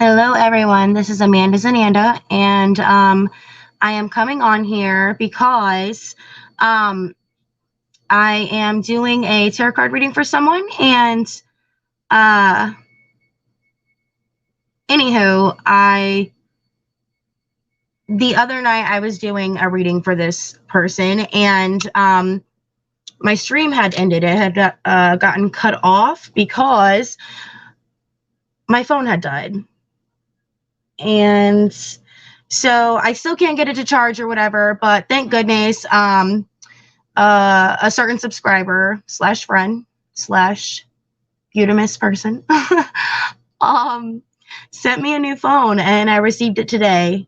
Hello, everyone. This is Amanda's Ananda, and I am coming on here because um, I am doing a tarot card reading for someone. And uh, anywho, the other night I was doing a reading for this person, and my stream had ended. It had gotten cut off because my phone had died, and so I still can't get it to charge or whatever, but thank goodness a certain subscriber slash friend slash Udemous person um, sent me a new phone, and I received it today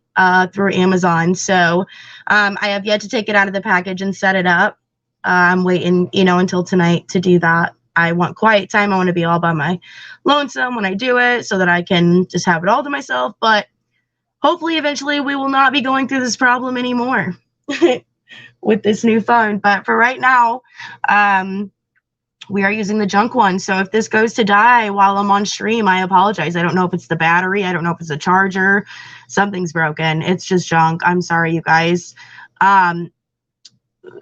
through Amazon. So I have yet to take it out of the package and set it up. I'm waiting, until tonight to do that. I want quiet time. I want to be all by my lonesome when I do it so that I can just have it all to myself. But hopefully, eventually, we will not be going through this problem anymore with this new phone. But for right now, we are using the junk one. So if this goes to die while I'm on stream, I apologize. I don't know if it's the battery. I don't know if it's a charger. Something's broken. It's just junk. I'm sorry, you guys.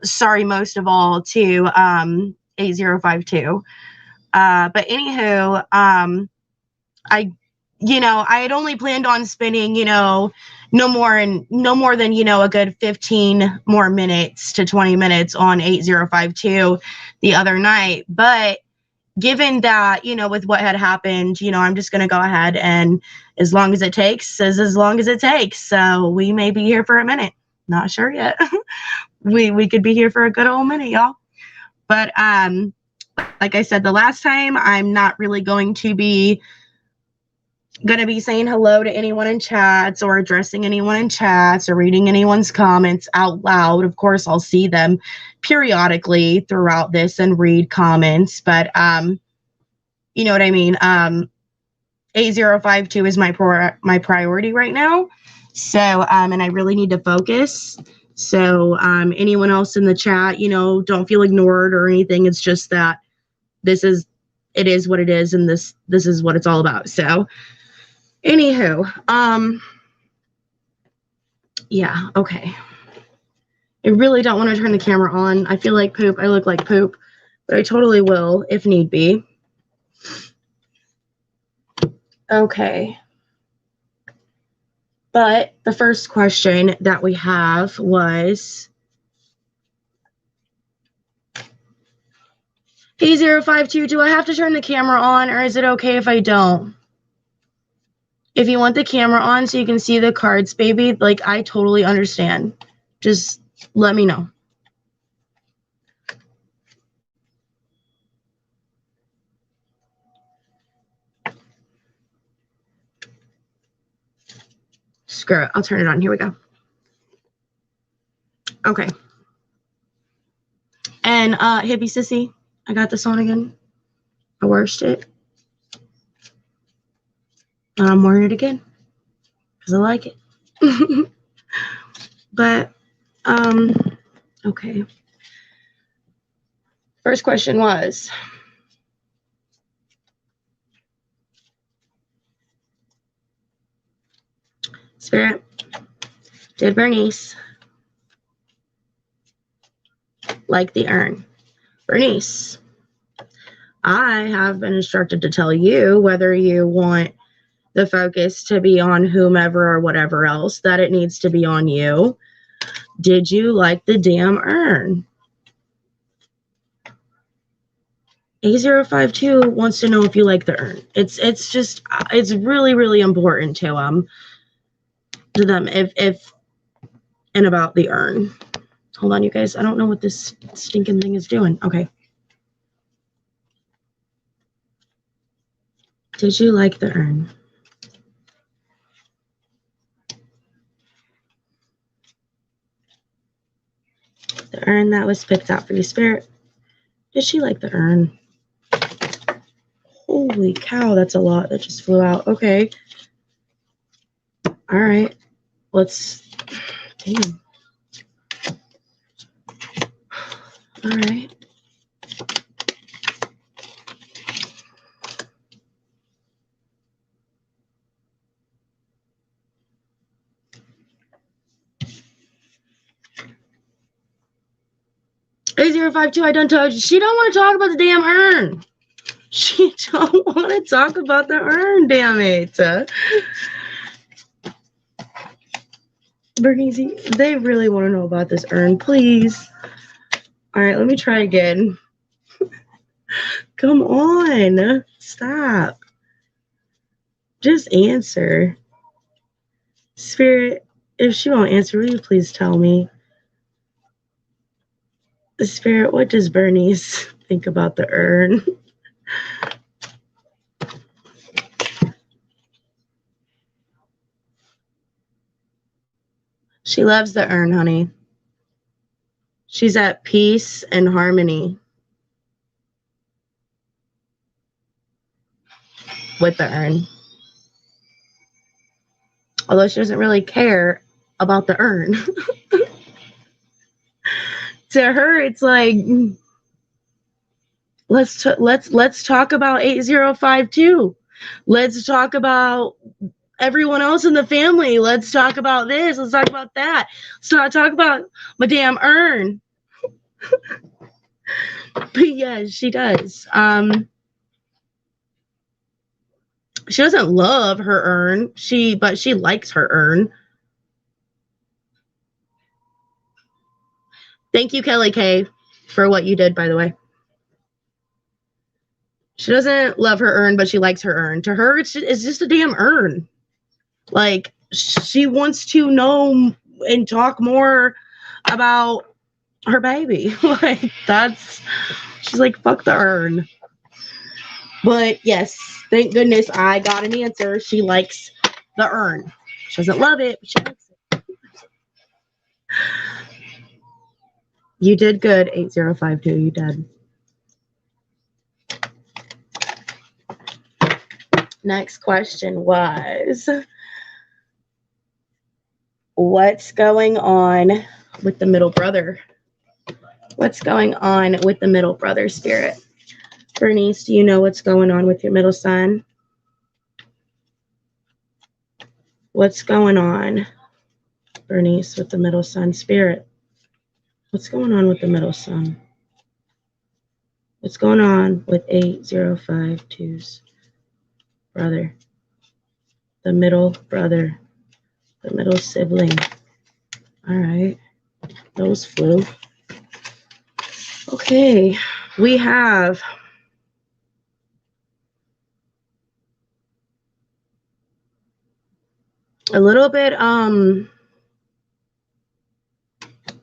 Sorry most of all to 8052. But anywho, I had only planned on spending, no more than, a good 15 more minutes to 20 minutes on 8052 the other night. But given that, with what had happened, I'm just going to go ahead and as long as it takes is as long as it takes. So we may be here for a minute. Not sure yet. we could be here for a good old minute, y'all. But like I said, the last time, I'm not really going to be saying hello to anyone in chats or addressing anyone in chats or reading anyone's comments out loud. Of course, I'll see them periodically throughout this and read comments, but you know what I mean? 8052 is my priority right now. So, and I really need to focus. So, anyone else in the chat, don't feel ignored or anything. It's just that it is what it is, and this is what it's all about. So, anywho, yeah, okay. I really don't want to turn the camera on. I feel like poop. I look like poop, but I totally will if need be. Okay. But the first question that we have was 8052, do I have to turn the camera on, or is it okay if I don't? If you want the camera on so you can see the cards, baby, like, I totally understand. Just let me know. Screw it. I'll turn it on. Here we go. Okay. And Hippie Sissy, I got this on again. I washed it. And I'm wearing it again because I like it. But, okay. First question was, Spirit, did Bernice like the urn? Bernice, I have been instructed to tell you whether you want the focus to be on whomever or whatever else, that it needs to be on you. Did you like the damn urn? 8052 wants to know if you like the urn. It's really, really important to them if and about the urn. Hold on, you guys. I don't know what this stinking thing is doing. Okay. Did you like the urn? The urn that was picked out for you, Spirit. Did she like the urn? Holy cow, that's a lot that just flew out. Okay. All right. Damn. All right. 8052, I done told you. She don't want to talk about the damn urn. She don't want to talk about the urn, damn it. Bernice, they really want to know about this urn, please. All right, let me try again. Come on. Stop. Just answer. Spirit, if she won't answer, will you please tell me? Spirit, what does Bernice think about the urn? She loves the urn, honey. She's at peace and harmony with the urn. Although she doesn't really care about the urn. To her, it's like, let's talk about 8052. Let's talk about everyone else in the family. Let's talk about this. Let's talk about that. Let's talk about my damn urn. But yeah, she does. She doesn't love her urn. But she likes her urn. Thank you, Kelly K, for what you did, by the way. She doesn't love her urn, but she likes her urn. To her, it's just a damn urn. Like, she wants to know and talk more about her baby. Like, she's like, fuck the urn. But yes, thank goodness I got an answer. She likes the urn. She doesn't love it, but she likes it. You did good, 8052. You did. Next question was, what's going on with the middle brother? What's going on with the middle brother spirit? Bernice, do you know what's going on with your middle son? What's going on, Bernice, with the middle son spirit? What's going on with the middle son? What's going on with 8052's brother? The middle brother. The middle sibling. All right. Those flew. Okay. We have a little bit,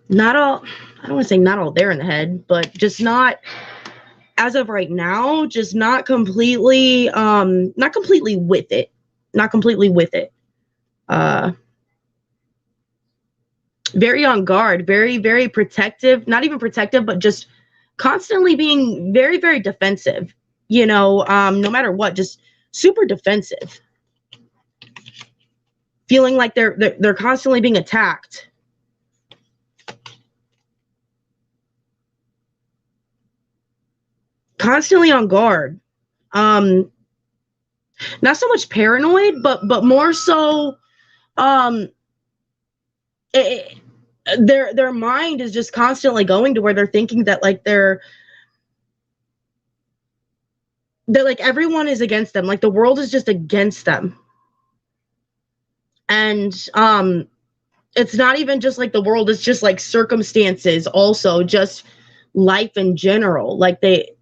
not all, I don't want to say not all there in the head, but just not, as of right now, just not completely with it. Not completely with it. Very on guard, very, very protective, not even protective, but just constantly being very, very defensive, you know, no matter what, just super defensive. Feeling like they're constantly being attacked. Constantly on guard. Not so much paranoid, but more so their mind is just constantly going to where they're thinking that like they're like everyone is against them, like the world is just against them. And it's not even just like the world, it's just like circumstances, also just life in general. Like they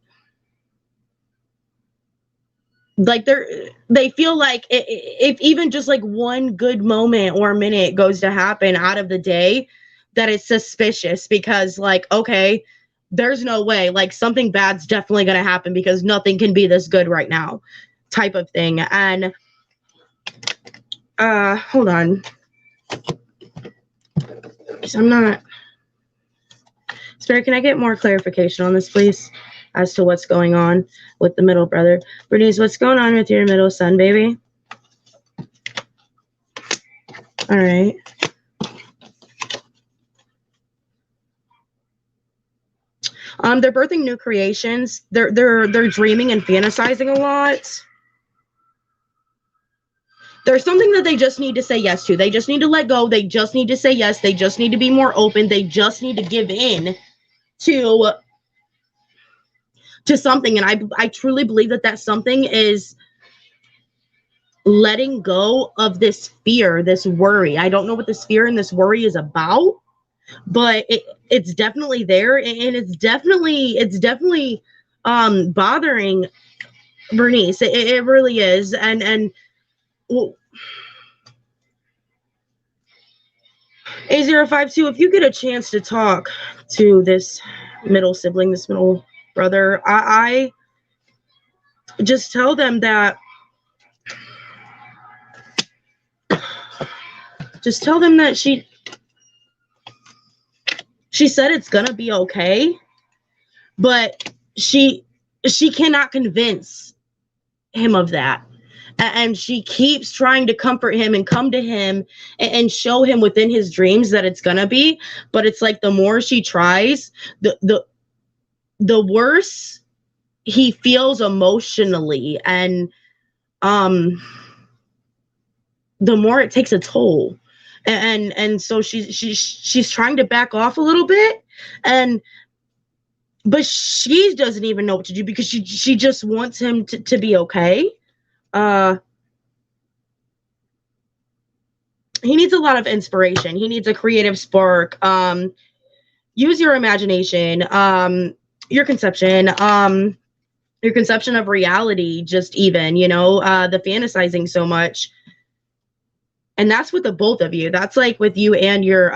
feel like if even just like one good moment or minute goes to happen out of the day, that it's suspicious, because like, okay, there's no way, like something bad's definitely going to happen because nothing can be this good right now, type of thing. And hold on, I'm not, Spirit, can I get more clarification on this, please, as to what's going on with the middle brother? Bernice, what's going on with your middle son, baby? All right. They're birthing new creations. They're dreaming and fantasizing a lot. There's something that they just need to say yes to. They just need to let go. They just need to say yes. They just need to be more open. They just need to give in to to something. And I truly believe that that something is letting go of this fear, this worry. I don't know what this fear and this worry is about, but it's definitely there, and it's definitely bothering Bernice. It really is. And well, A052, if you get a chance to talk to this middle sibling, this middle brother, I just tell them that she said it's gonna be okay, but she cannot convince him of that. And she keeps trying to comfort him and come to him and show him within his dreams that it's gonna be. But it's like the more she tries, the worse he feels emotionally, and the more it takes a toll. And so she's trying to back off a little bit, but she doesn't even know what to do, because she just wants him to be okay. He needs a lot of inspiration. He needs a creative spark. Use your imagination, your conception of reality, just even, the fantasizing so much. And that's with the both of you. That's like with you and your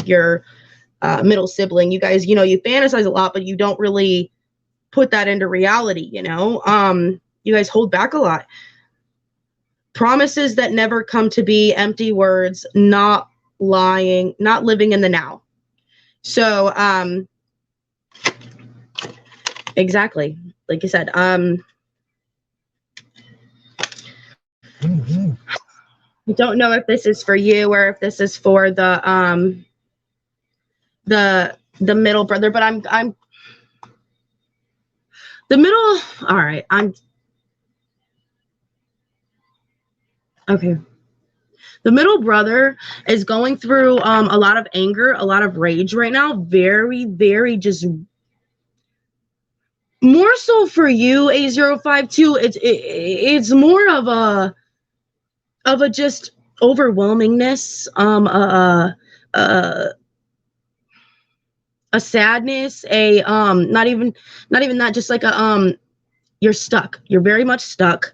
middle sibling. You guys, you fantasize a lot, but you don't really put that into reality, you guys hold back a lot. Promises that never come to be, empty words, not lying, not living in the now. So, exactly. Like you said, I don't know if this is for you or if this is for the middle brother, but I'm the middle. All right. Okay. The middle brother is going through a lot of anger, a lot of rage right now. Very, very just more so for you, A052. It's more of a just overwhelmingness, a sadness, not even that, just like you're stuck. You're very much stuck.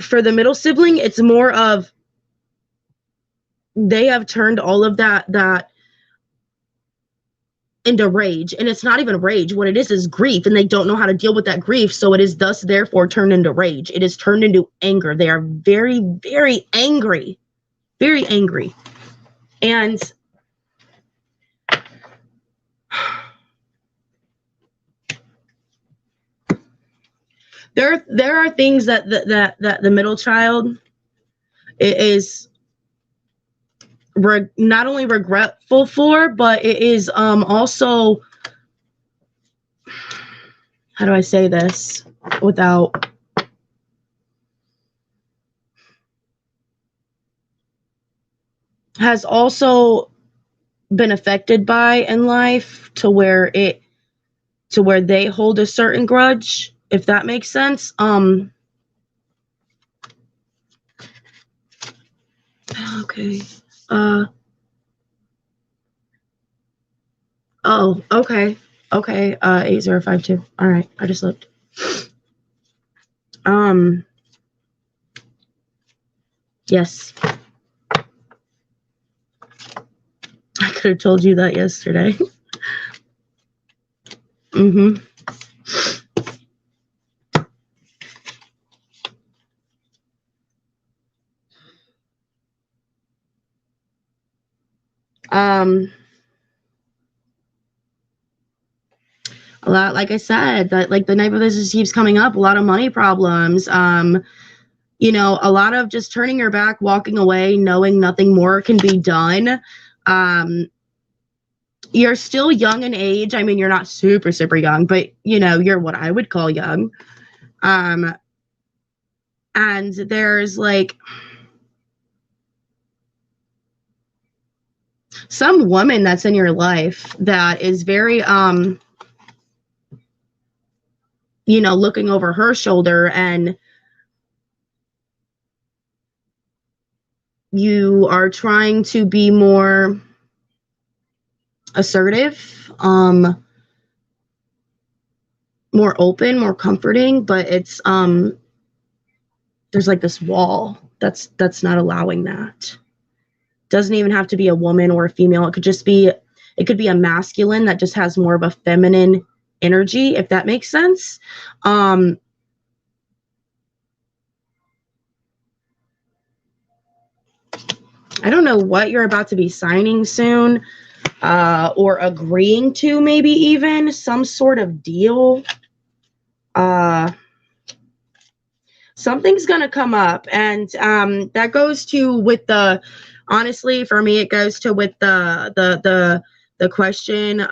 For the middle sibling, it's more of they have turned all of that into rage, and it's not even rage. What it is grief, and they don't know how to deal with that grief, so it is thus therefore turned into rage. It is turned into anger. They are very, very angry, and there are things that the middle child is not only regretful for, but it is also, how do I say this without has also been affected by in life, to where they hold a certain grudge, if that makes sense. Okay. Oh, okay. 8052. All right. I just looked. Yes. I could have told you that yesterday. Mm-hmm. A lot, like I said, that like the night of this just keeps coming up, a lot of money problems, a lot of just turning your back, walking away, knowing nothing more can be done. You're still young in age. I mean, you're not super, super young, but you're what I would call young. And there's like some woman that's in your life that is very you know, looking over her shoulder, and you are trying to be more assertive, more open, more comforting, but it's there's like this wall that's not allowing that. Doesn't even have to be a woman or a female. It could just be, it could be a masculine that just has more of a feminine energy, if that makes sense. I don't know what you're about to be signing soon, or agreeing to, maybe even some sort of deal. Something's gonna come up, and that goes to with the, honestly, for me, it goes to with the question.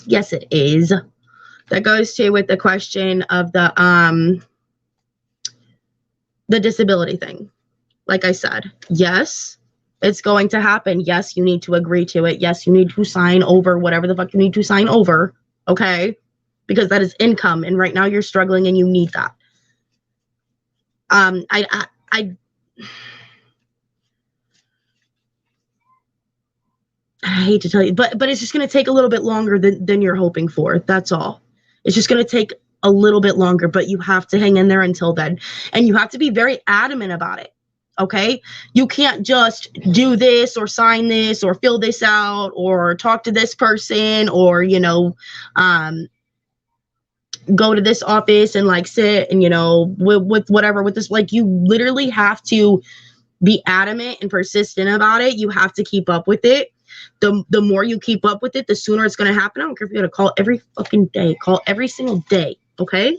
Yes, it is. That goes to with the question of the disability thing. Like I said, yes, it's going to happen. Yes, you need to agree to it. Yes, you need to sign over whatever the fuck you need to sign over. Okay, because that is income, and right now you're struggling, and you need that. I hate to tell you, but it's just going to take a little bit longer than you're hoping for. That's all. It's just going to take a little bit longer, but you have to hang in there until then, and you have to be very adamant about it. Okay, you can't just do this or sign this or fill this out or talk to this person, or, you know, go to this office and like sit and, you know, with whatever, with this, like, you literally have to be adamant and persistent about it. You have to keep up with it. The more you keep up with it, the sooner it's going to happen. I don't care if you got to call every fucking day, call every single day. Okay.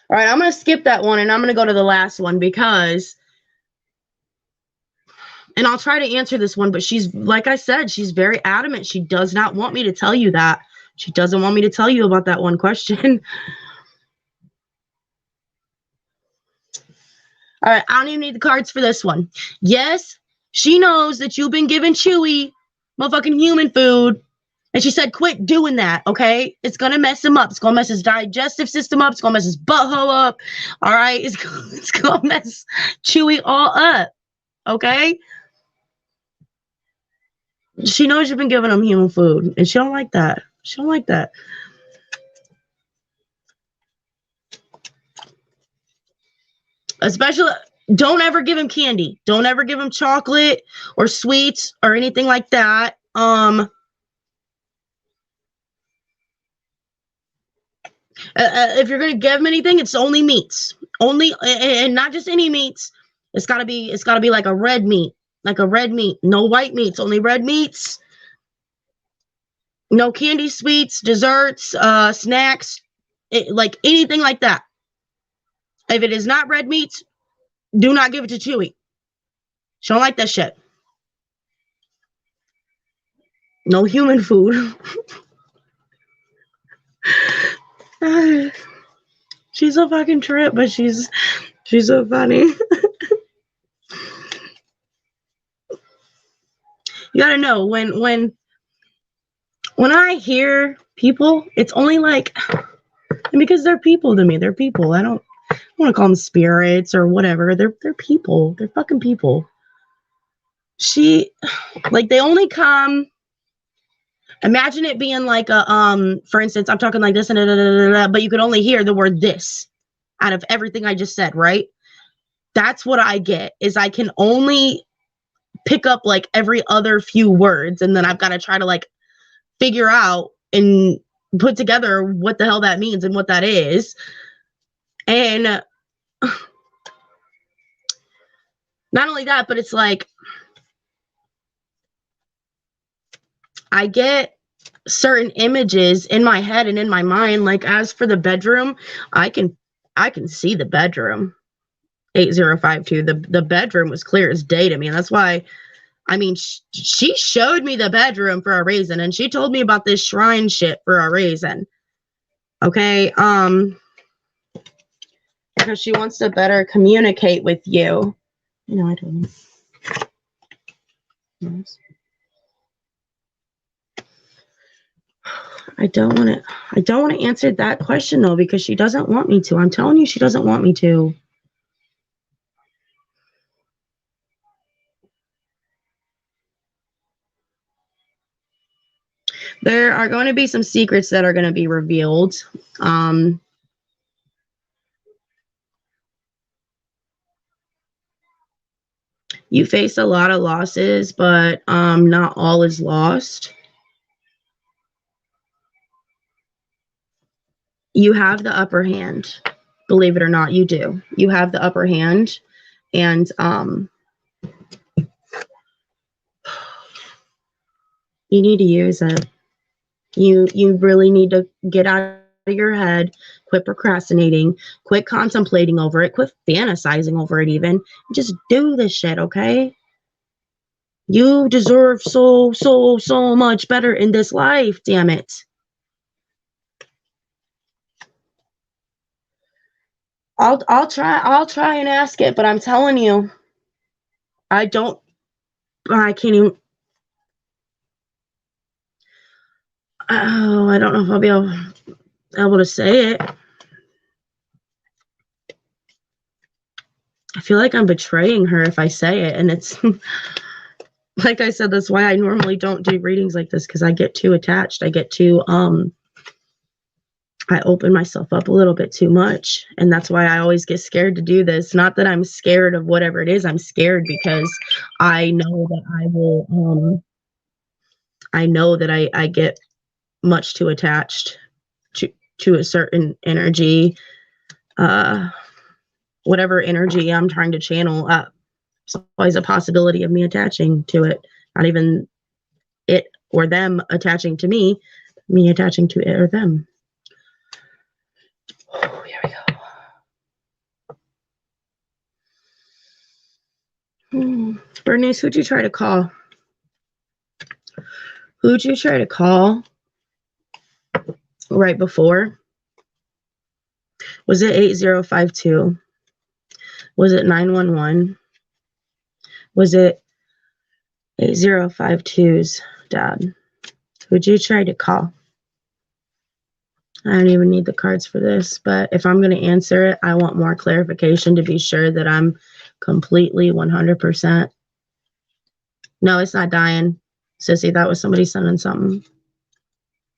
All right, I'm going to skip that one, and I'm going to go to the last one, because, and I'll try to answer this one, but she's, like I said, she's very adamant. She does not want me to tell you that. She doesn't want me to tell you about that one question. All right, I don't even need the cards for this one. Yes, she knows that you've been giving Chewy motherfucking human food. And she said, quit doing that, okay? It's going to mess him up. It's going to mess his digestive system up. It's going to mess his butthole up, all right? It's going to mess Chewy all up, okay? She knows you've been giving him human food, and she don't like that. She don't like that. Especially, don't ever give him candy. Don't ever give him chocolate or sweets or anything like that. If you're gonna give him anything, it's only meats, only, and not just any meats. It's gotta be like a red meat, no white meats, only red meats. No candy, sweets, desserts, snacks, like anything like that. If it is not red meats, do not give it to Chewy. She don't like that shit. No human food. She's a fucking trip, but she's so funny. You gotta know, when I hear people, it's only like, because they're people to me. They're people. I don't want to call them spirits or whatever. They're people. They're fucking people. Like, they only come. Imagine it being like a for instance, I'm talking like this, and but you could only hear the word this out of everything I just said, right? That's what I get, is I can only pick up like every other few words, and then I've got to try to like figure out and put together what the hell that means and what that is. And not only that, but it's like, I get certain images in my head and in my mind. Like, as for the bedroom, I can see the bedroom. 8052. The bedroom was clear as day to me, and that's why, I mean, she showed me the bedroom for a reason, and she told me about this shrine shit for a reason. Okay, because she wants to better communicate with you. You know, I don't know. I don't want to answer that question though, because she doesn't want me to. I'm telling you, she doesn't want me to. There are going to be some secrets that are going to be revealed. You face a lot of losses, but not all is lost. You have the upper hand. Believe it or not, you do. You have the upper hand, and you need to use it. You really need to get out of your head, quit procrastinating, quit contemplating over it, quit fantasizing over it even. Just do this shit, okay? You deserve so much better in this life, damn it. I'll try and ask it, but I'm telling you, I can't even. Oh, I don't know if I'll be able to say it. I feel like I'm betraying her if I say it, and it's like I said, that's why I normally don't do readings like this, because I get too attached. I get too I open myself up a little bit too much, and that's why I always get scared to do this. Not that I'm scared of whatever it is. I'm scared because I know that I will I know that I get much too attached to a certain energy, whatever energy I'm trying to channel up. There's always a possibility of me attaching to it, not even it or them attaching to me attaching to it or them. Oh, here we go. Bernice, who'd you try to call? Who'd you try to call right before? Was it 8052? Was it 911? Was it 8052's dad? Who'd you try to call? I don't even need the cards for this, but if I'm going to answer it, I want more clarification to be sure that I'm completely 100%. No, it's not dying. Sissy, that was somebody sending something.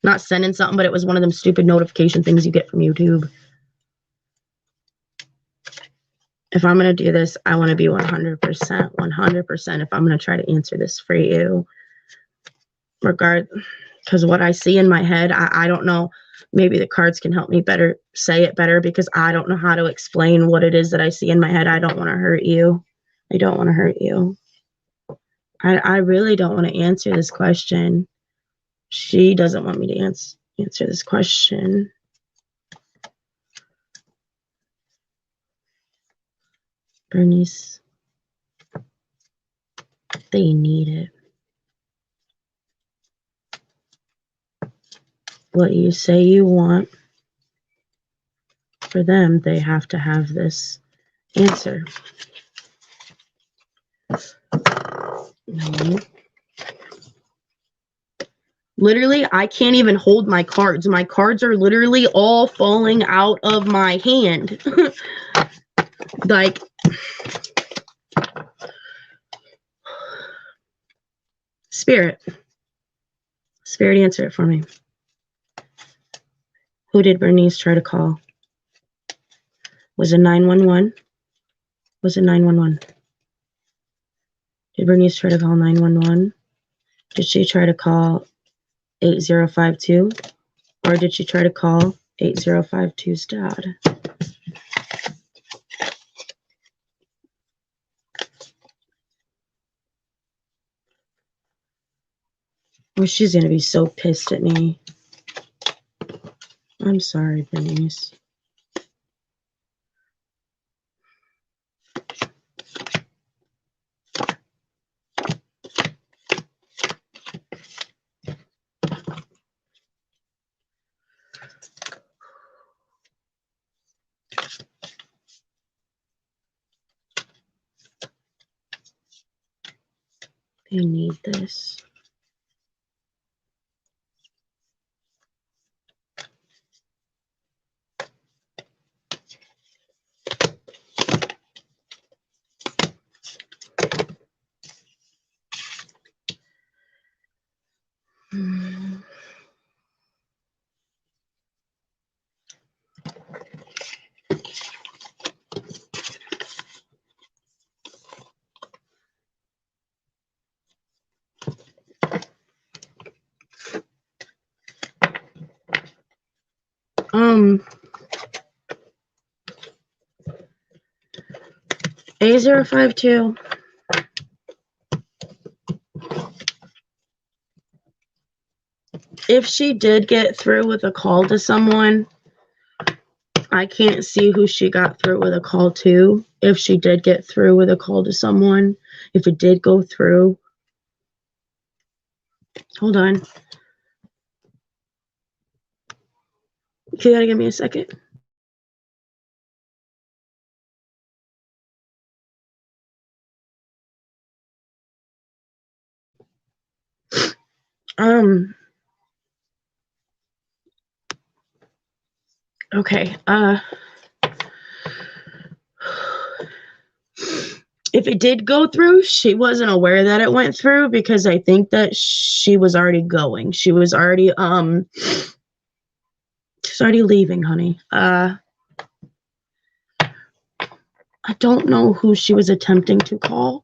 Not sending something, but it was one of them stupid notification things you get from YouTube. If I'm going to do this, I want to be 100%, 100% if I'm going to try to answer this for you. Because what I see in my head, I don't know. Maybe the cards can help me better say it better, because I don't know how to explain what it is that I see in my head. I don't want to hurt you. I don't want to hurt you. I really don't want to answer this question. She doesn't want me to answer this question. Bernice, they need it. What you say you want, for them, they have to have this answer. No. Literally, I can't even hold my cards. My cards are literally all falling out of my hand. Like, Spirit, answer it for me. Who did Bernice try to call? Was it 911? Was it 911? Did Bernice try to call 911? Did she try to call 8052? Or did she try to call 8052's dad? Oh, she's going to be so pissed at me. I'm sorry, Bernice. I need this. A052. If she did get through with a call to someone, I can't see who she got through with a call to. If she did get through with a call to someone, if it did go through. Hold on. You gotta give me a second. Okay. If it did go through, she wasn't aware that it went through because I think that she was already going. She was already she's already leaving, honey. I don't know who she was attempting to call,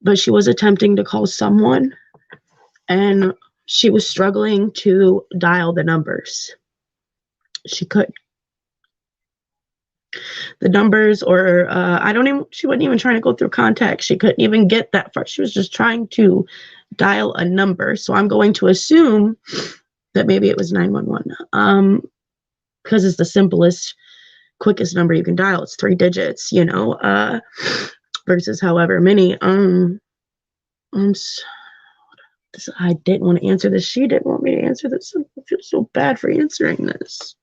but she was attempting to call someone, and she was struggling to dial the numbers. She couldn't. The numbers, or she wasn't even trying to go through contacts. She couldn't even get that far. She was just trying to dial a number. So I'm going to assume that maybe it was 911, because it's the simplest, quickest number you can dial. It's 3 digits, you know, versus however many. I didn't want to answer this. She didn't want me to answer this. I feel so bad for answering this.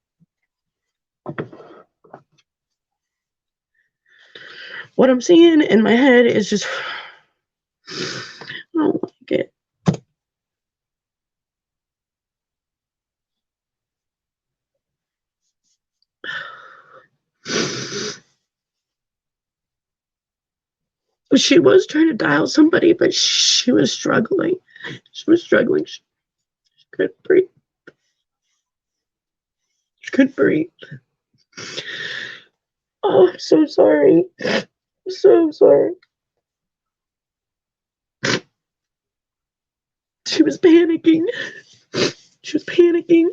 What I'm seeing in my head is just, I don't like it. She was trying to dial somebody, but she was struggling. She was struggling. She couldn't breathe. She couldn't breathe. Oh, I'm so sorry. I'm so sorry. She was panicking. She was panicking.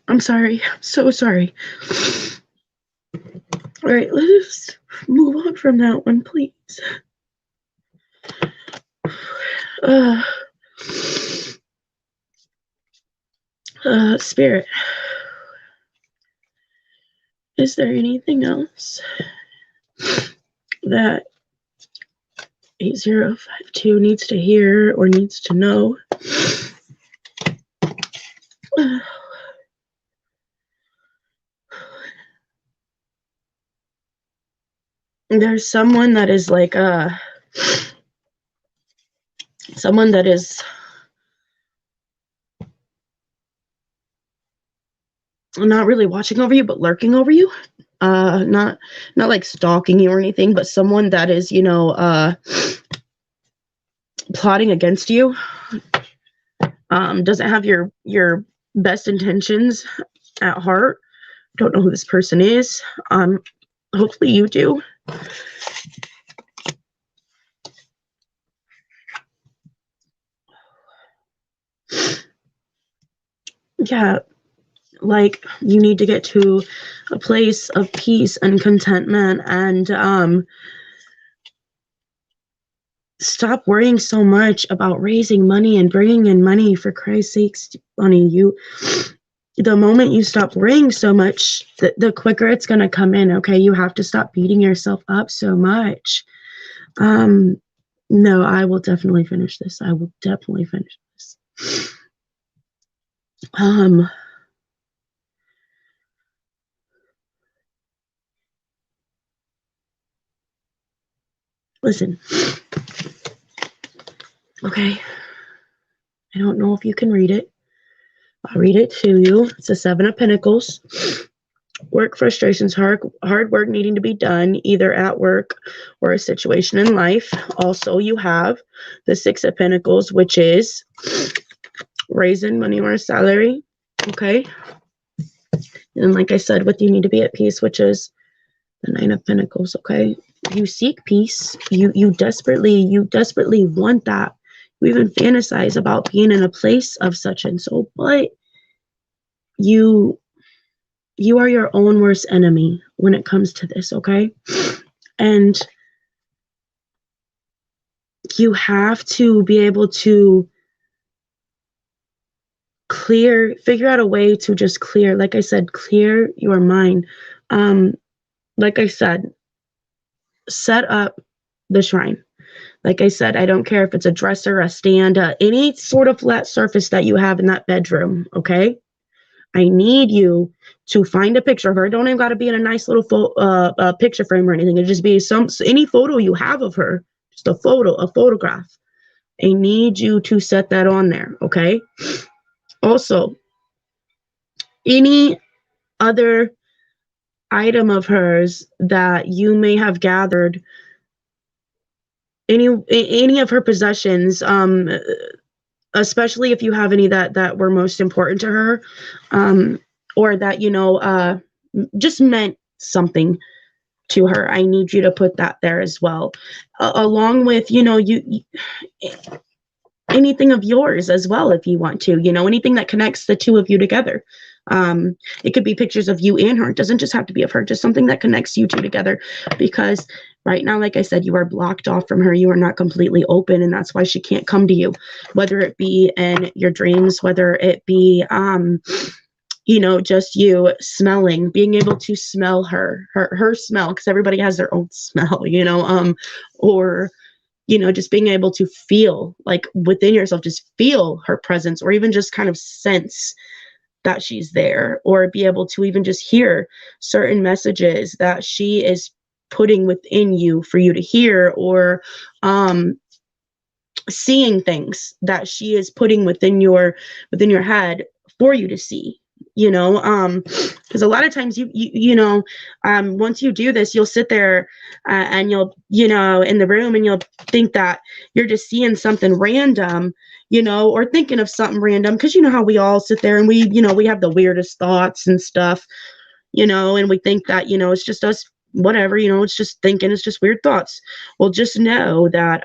I'm sorry. I'm so sorry. All right, let's move on from that one, please. Spirit, is there anything else that 8052 needs to hear or needs to know? There's someone that is like someone that is not really watching over you, but lurking over you. Not like stalking you or anything, but someone that is, you know, plotting against you. Doesn't have your best intentions at heart. Don't know who this person is. Hopefully you do. Yeah, like you need to get to a place of peace and contentment, and stop worrying so much about raising money and bringing in money. For Christ's sakes, honey, the moment you stop worrying so much, the quicker it's going to come in. Okay, you have to stop beating yourself up so much. No, I will definitely finish this. I will definitely finish this. Listen. Okay. I don't know if you can read it. I'll read it to you. It's the Seven of Pentacles. Work frustrations, hard work needing to be done, either at work or a situation in life. Also, you have the Six of Pentacles, which is raising money or a salary. Okay. And like I said, with you need to be at peace, which is the Nine of Pentacles. Okay. You seek peace. You desperately want that. You even fantasize about being in a place of such and so, but you are your own worst enemy when it comes to this, okay? And you have to be able to figure out a way to just clear, like I said, clear your mind. Like I said, set up the shrine. Like I said, I don't care if it's a dresser, a stand, any sort of flat surface that you have in that bedroom, okay? I need you to find a picture of her. Don't even got to be in a nice little picture frame or anything. It just be any photo you have of her, just a photograph. I need you to set that on there, okay? Also, any other item of hers that you may have gathered, any of her possessions, especially if you have any that were most important to her, or that, you know, just meant something to her. I need you to put that there as well, along with, you know, anything of yours as well, if you want to, you know, anything that connects the two of you together. It could be pictures of you and her. It doesn't just have to be of her, just something that connects you two together, because right now, like I said, you are blocked off from her. You are not completely open, and that's why she can't come to you, whether it be in your dreams, whether it be, you know, just you smelling, being able to smell her smell, because everybody has their own smell, you know, or, you know, just being able to feel, like, within yourself, just feel her presence, or even just kind of sense that she's there, or be able to even just hear certain messages that she is putting within you for you to hear, or seeing things that she is putting within your head for you to see, you know, because a lot of times you know, once you do this, you'll sit there and you'll, you know, in the room, and you'll think that you're just seeing something random, you know, or thinking of something random, because you know how we all sit there and we, you know, we have the weirdest thoughts and stuff, you know, and we think that, you know, it's just us, whatever, you know, it's just thinking, it's just weird thoughts. Well, just know that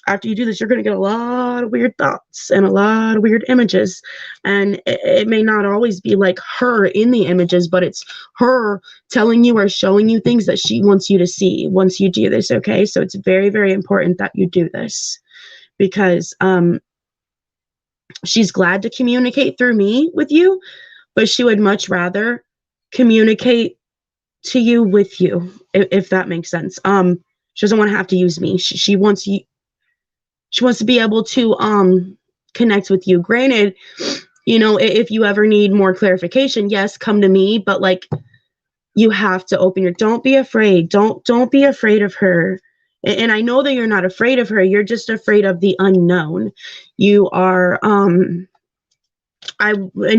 after you do this, you're going to get a lot of weird thoughts and a lot of weird images. And it may not always be like her in the images, but it's her telling you or showing you things that she wants you to see once you do this. Okay. So it's very, very important that you do this, because she's glad to communicate through me with you, but she would much rather communicate to you with you, if that makes sense. She doesn't want to have to use me. She wants you. She wants to be able to connect with you. Granted, you know, if you ever need more clarification, yes, come to me, but like, you have to open your, don't be afraid. Don't be afraid of her. And I know that you're not afraid of her. You're just afraid of the unknown. You are, and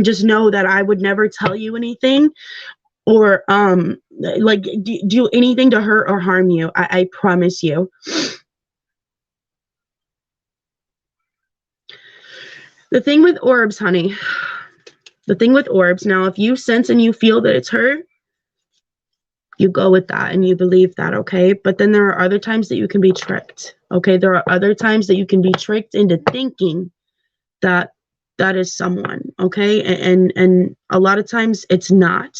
just know that I would never tell you anything, or like do anything to hurt or harm you. I promise you. The thing with orbs, honey, the thing with orbs, now, if you sense and you feel that it's her, you go with that and you believe that, okay? But then there are other times that you can be tricked, okay? There are other times that you can be tricked into thinking that that is someone, okay? And a lot of times it's not.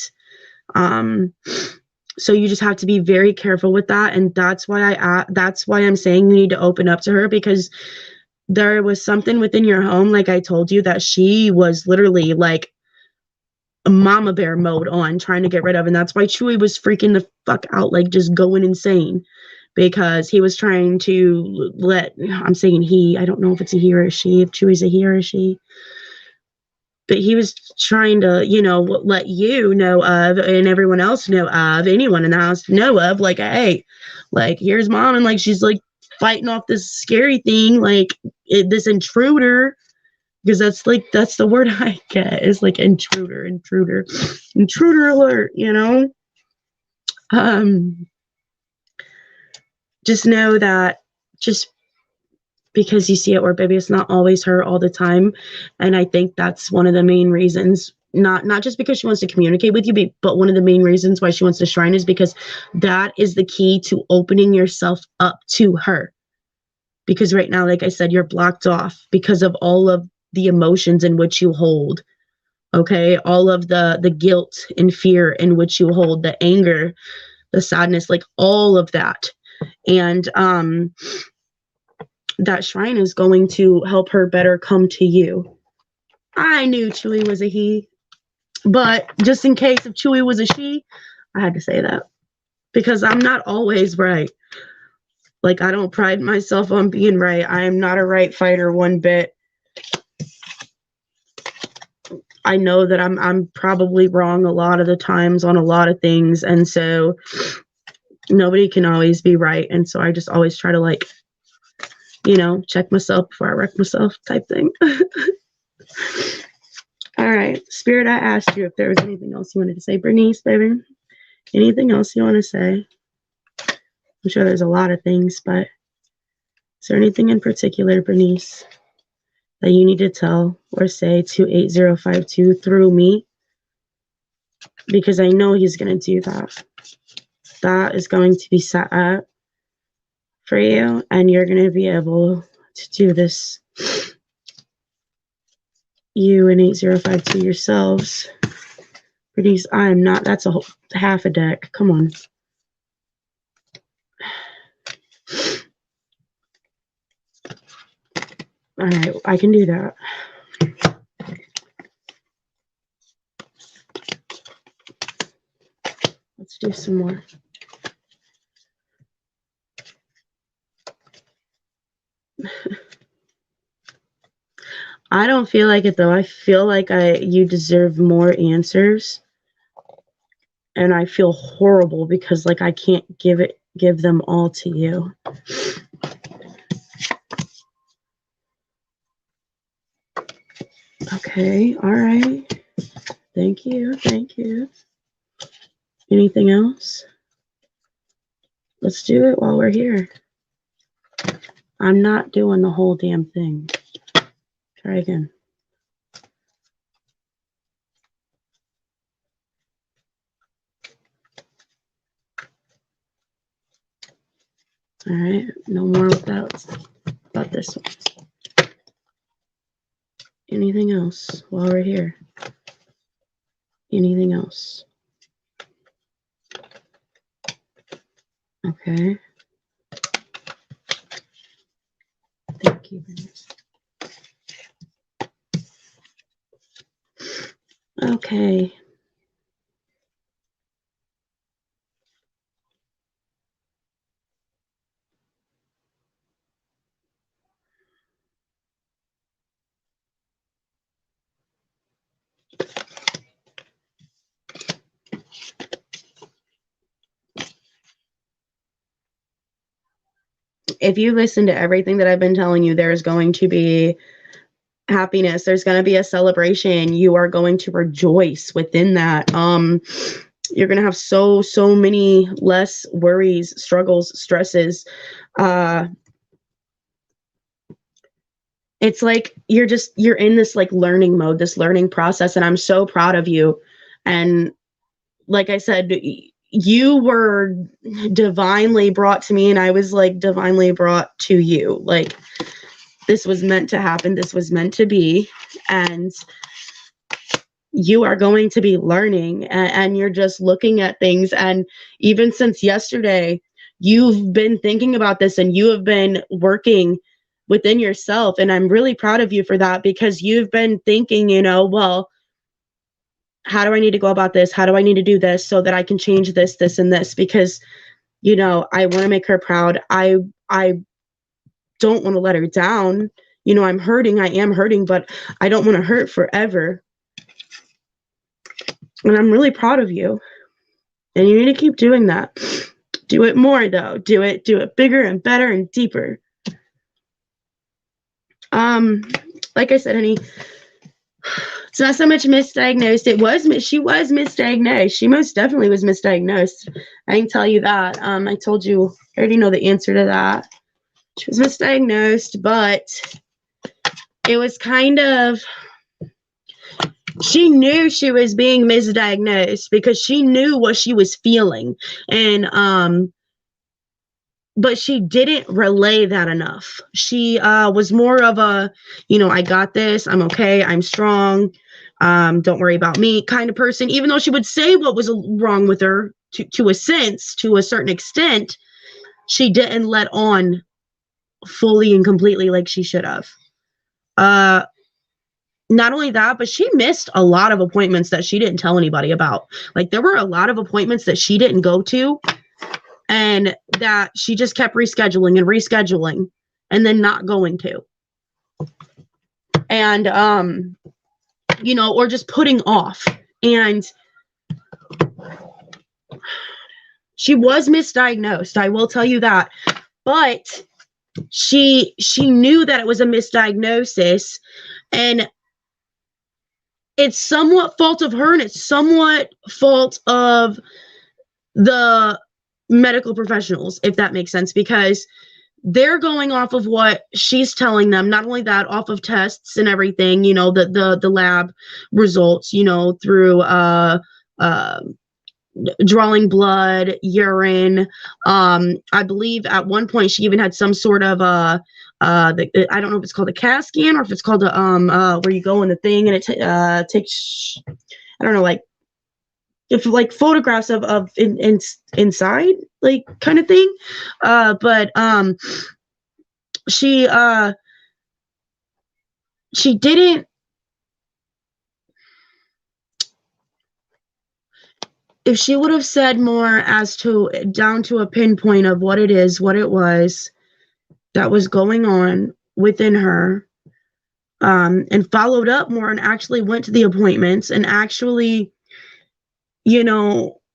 So you just have to be very careful with that. And that's why I'm saying you need to open up to her, because there was something within your home, like I told you, that she was literally like a mama bear mode on, trying to get rid of. And that's why Chewy was freaking the fuck out, like just going insane, because he was trying to I'm saying he, I don't know if it's a he or a she, if Chewy's a he or a she. but he was trying to, you know, let you know of, and everyone else know of, anyone in the house know of, like, hey, like, here's mom, and like, she's like fighting off this scary thing, like this intruder, because that's the word I get, is like intruder alert, you know. Just know that, just because you see it, or baby, it's not always her all the time. And I think that's one of the main reasons, not just because she wants to communicate with you, but one of the main reasons why she wants to shrine is because that is the key to opening yourself up to her. Because right now, like I said, you're blocked off because of all of the emotions in which you hold. Okay, all of the guilt and fear in which you hold, the anger, the sadness, like all of that. And that shrine is going to help her better come to you. I knew Chewy was a he, but just in case if Chewy was a she, I had to say that, because I'm not always right. Like, I don't pride myself on being right. I am not a right fighter one bit. I know that I'm probably wrong a lot of the times on a lot of things, and so nobody can always be right. And so I just always try to, like, you know, check myself before I wreck myself type thing. All right, Spirit, I asked you if there was anything else you wanted to say. Bernice, baby, anything else you want to say? I'm sure there's a lot of things, but is there anything in particular, Bernice, that you need to tell or say to 8052 through me? Because I know he's going to do that. That is going to be set up for you, and you're going to be able to do this, you and 8052 yourselves. Bernice, I am not, that's a whole half a deck. Come on. All right, I can do that. Let's do some more. I don't feel like it, though. I feel like you deserve more answers. And I feel horrible because, like, I can't give them all to you. Okay, all right. Thank you, thank you. Anything else? Let's do it while we're here. I'm not doing the whole damn thing. Try again. All right, no more about this one. Anything else while we're here? Anything else? Okay. Thank you. Okay. If you listen to everything that I've been telling you, there's going to be happiness. There's going to be a celebration. You are going to rejoice within that. You're going to have so many less worries, struggles, stresses. It's like you're in this, like, learning mode, this learning process, and I'm so proud of you. And like I said, you were divinely brought to me, and I was, like, divinely brought to you. Like, this was meant to happen. This was meant to be. And you are going to be learning, and you're just looking at things. And even since yesterday, you've been thinking about this, and you have been working within yourself. And I'm really proud of you for that, because you've been thinking, you know, well, how do I need to go about this? How do I need to do this so that I can change this, this, and this? Because, you know, I want to make her proud. I don't want to let her down. You know, I'm hurting. I am hurting, but I don't want to hurt forever. And I'm really proud of you. And you need to keep doing that. Do it more, though. Do it bigger and better and deeper. Like I said, honey, it's not so much misdiagnosed. She was misdiagnosed. She most definitely was misdiagnosed. I can tell you that. I told you, I already know the answer to that. She was misdiagnosed, but it was kind of, she knew she was being misdiagnosed because she knew what she was feeling. And, but she didn't relay that enough. She was more of a, I got this, I'm okay, I'm strong, don't worry about me kind of person, even though she would say what was wrong with her to a sense, to a certain extent. She didn't let on fully and completely like she should have. Not only that, but she missed a lot of appointments that she didn't tell anybody about. Like, there were a lot of appointments that she didn't go to, and that she just kept rescheduling and then not going to. And, or just putting off. And she was misdiagnosed, I will tell you that. But she knew that it was a misdiagnosis, and it's somewhat fault of her, and it's somewhat fault of the medical professionals, if that makes sense, because they're going off of what she's telling them. Not only that, off of tests and everything, the lab results, through drawing blood, urine. I believe at one point she even had some sort of I don't know if it's called a CAT scan or if it's called a where you go in the thing and it takes, I don't know, like, if like photographs of inside, like, kind of thing. But she didn't, if she would have said more as to down to a pinpoint of what it was that was going on within her, and followed up more and actually went to the appointments and actually,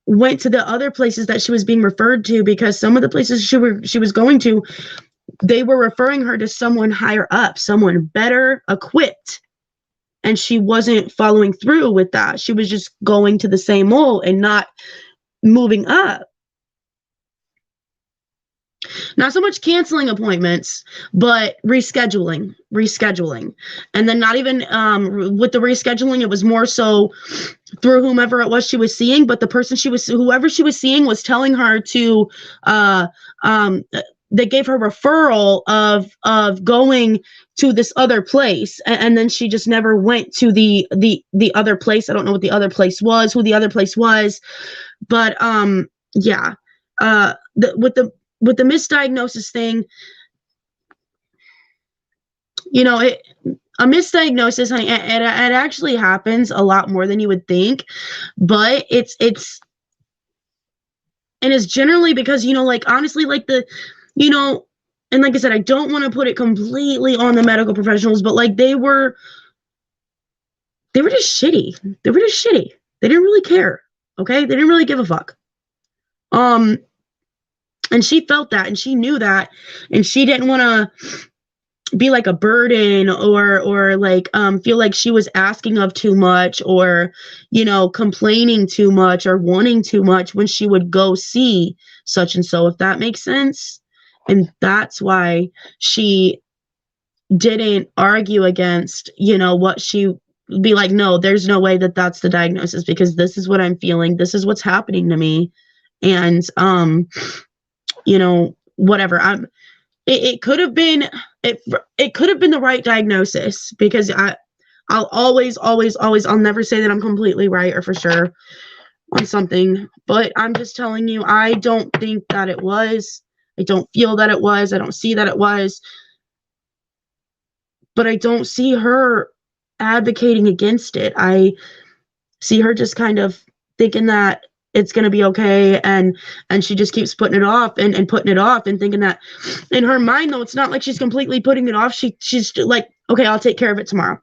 went to the other places that she was being referred to, because some of the places she was going to, they were referring her to someone higher up, someone better equipped. And she wasn't following through with that. She was just going to the same old and not moving up. Not so much canceling appointments, but rescheduling. And then not even with the rescheduling, it was more so through whomever it was she was seeing, but the person whoever she was seeing was telling her to, they gave her referral of going to this other place, and then she just never went to the other place. I don't know what the other place was, who the other place was, but yeah. With the misdiagnosis thing, a misdiagnosis, honey, it actually happens a lot more than you would think, but it's and it's generally because, like, honestly, like and like I said, I don't want to put it completely on the medical professionals, but like they were just shitty. They didn't really care. Okay. They didn't really give a fuck. And she felt that, and she knew that, and she didn't want to be like a burden or like feel like she was asking of too much, or complaining too much or wanting too much when she would go see such and so, if that makes sense. And that's why she didn't argue against what she would be like, no, there's no way that that's the diagnosis, because this is what I'm feeling, this is what's happening to me. And whatever. It could have been, it could have been the right diagnosis, because I'll always, I'll never say that I'm completely right or for sure on something, but I'm just telling you, I don't think that it was. I don't feel that it was. I don't see that it was. But I don't see her advocating against it. I see her just kind of thinking that it's going to be okay, and she just keeps putting it off and putting it off, and thinking that in her mind, though, it's not like she's completely putting it off. She's like, okay, I'll take care of it tomorrow.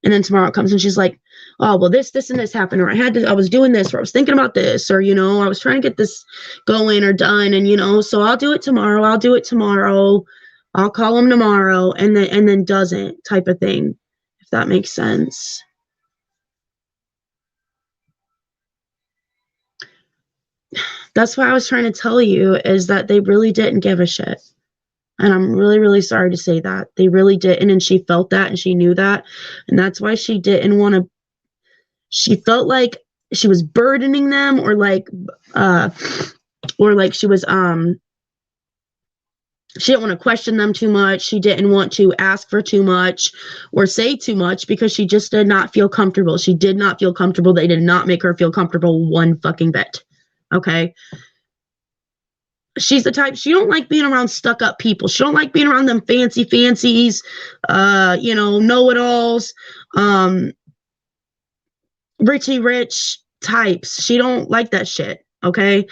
And then tomorrow it comes and she's like, oh, well, this, and this happened, or I was doing this, or I was thinking about this, or, you know, I was trying to get this going or done. And, you know, so I'll do it tomorrow. I'll call him tomorrow, and then doesn't, type of thing, if that makes sense. That's what I was trying to tell you, is that they really didn't give a shit. And I'm really, really sorry to say that. They really didn't. And she felt that, and she knew that. And that's why she didn't want to, she felt like she was burdening them, or like she was, she didn't want to question them too much. She didn't want to ask for too much or say too much, because she just did not feel comfortable. She did not feel comfortable. They did not make her feel comfortable one fucking bit. Okay. She's the type, she don't like being around stuck up people. She don't like being around them fancies, you know, know-it-alls, richy rich types. She don't like that shit. Okay.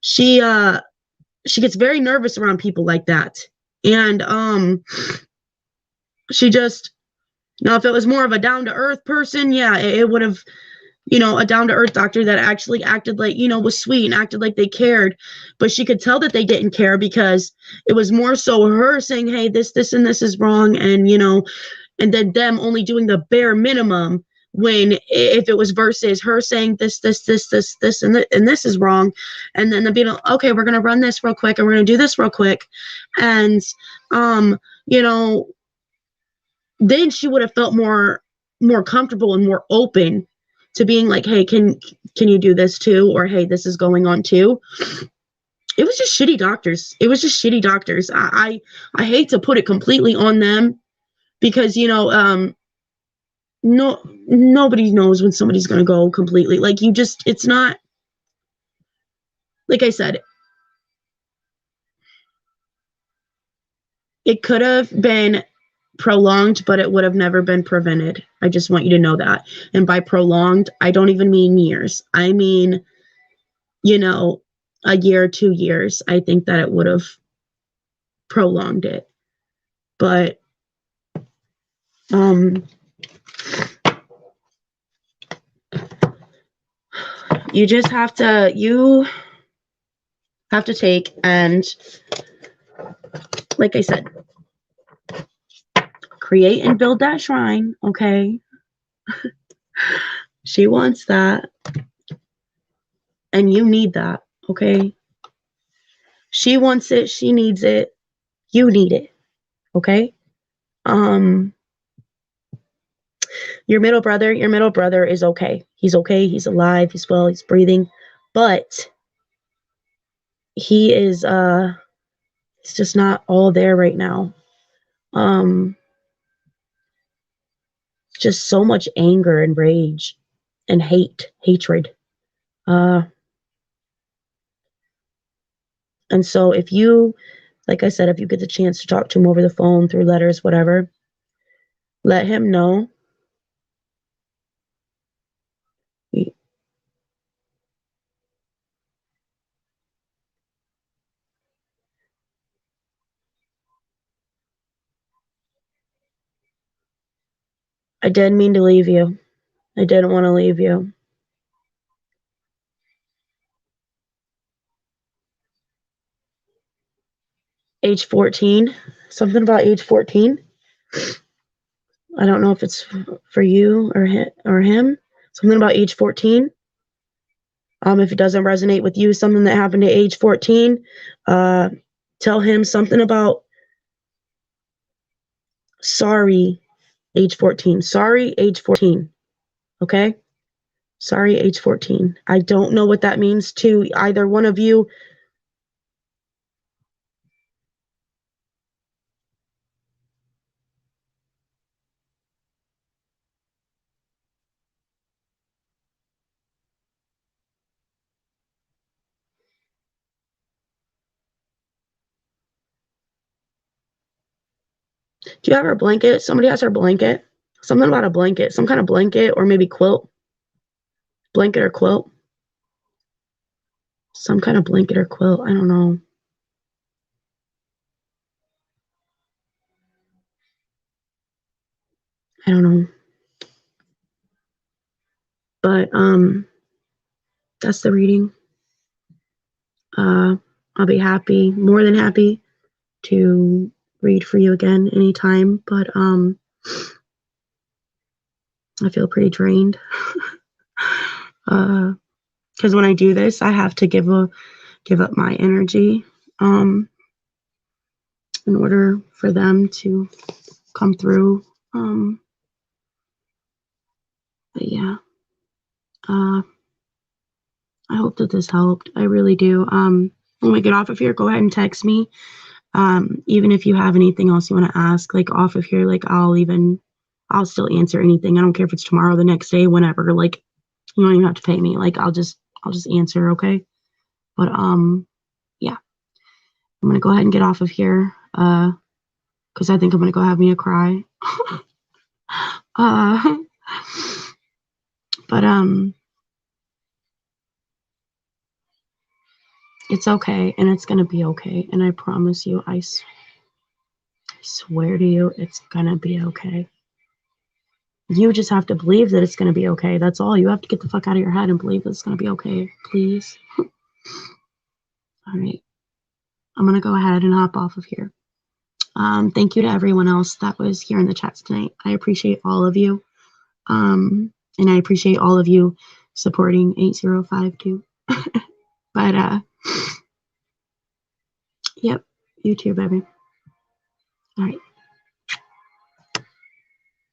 She gets very nervous around people like that. And she just, now if it was more of a down-to-earth person, yeah, it would have, you know, a down-to-earth doctor that actually acted like, you know, was sweet and acted like they cared. But she could tell that they didn't care, because it was more so her saying, hey, this, and this is wrong. And, you know, and then them only doing the bare minimum, when if it was versus her saying this, and this is wrong. And then the being, okay, we're going to run this real quick, and we're going to do this real quick. And, you know, then she would have felt more comfortable and more open to being like, hey, can you do this too? Or, hey, this is going on too. It was just shitty doctors. I hate to put it completely on them, because, you know, nobody knows when somebody's going to go completely. Like, it's not, like I said, it could have been prolonged, but it would have never been prevented. I just want you to know that. And by prolonged, I don't even mean years. I mean, you know, a year, 2 years. I think that it would have prolonged it. But you just have to, take, and like I said, create and build that shrine. Okay. She wants that, and you need that. Okay. She wants it. She needs it. You need it. Okay. Your middle brother is okay. He's okay. He's alive. He's well. He's breathing, but he is, it's just not all there right now. Just so much anger and rage and hatred. And so if you, like I said, if you get the chance to talk to him over the phone, through letters, whatever, let him know. I didn't mean to leave you. I didn't want to leave you. Age 14. Something about age 14. I don't know if it's for you or him. Something about age 14. If it doesn't resonate with you, something that happened at age 14, tell him something about sorry, age 14. Sorry, age 14. Okay? Sorry, age 14. I don't know what that means to either one of you. Do you have her blanket? Somebody has her blanket. Something about a blanket. Some kind of blanket, or maybe quilt. Blanket or quilt. Some kind of blanket or quilt. I don't know. I don't know. But that's the reading. I'll be happy, more than happy, to read for you again anytime. But I feel pretty drained. Because when I do this, I have to give up my energy in order for them to come through. But yeah, I hope that this helped. I really do. When we get off of here, go ahead and text me. Even if you have anything else you want to ask, like off of here, like I'll still answer anything. I don't care if it's tomorrow, the next day, whenever. Like, you don't even have to pay me. Like, I'll just answer, okay? But yeah, I'm gonna go ahead and get off of here, because I think I'm gonna go have me a cry. But it's okay, and it's gonna be okay, and I promise you, I swear to you, it's gonna be okay. You just have to believe that it's gonna be okay. That's all. You have to get the fuck out of your head and believe that it's gonna be okay, please. All right, I'm gonna go ahead and hop off of here. Thank you to everyone else that was here in the chats tonight. I appreciate all of you. And I appreciate all of you supporting 8052. But yep, you too, baby. All right.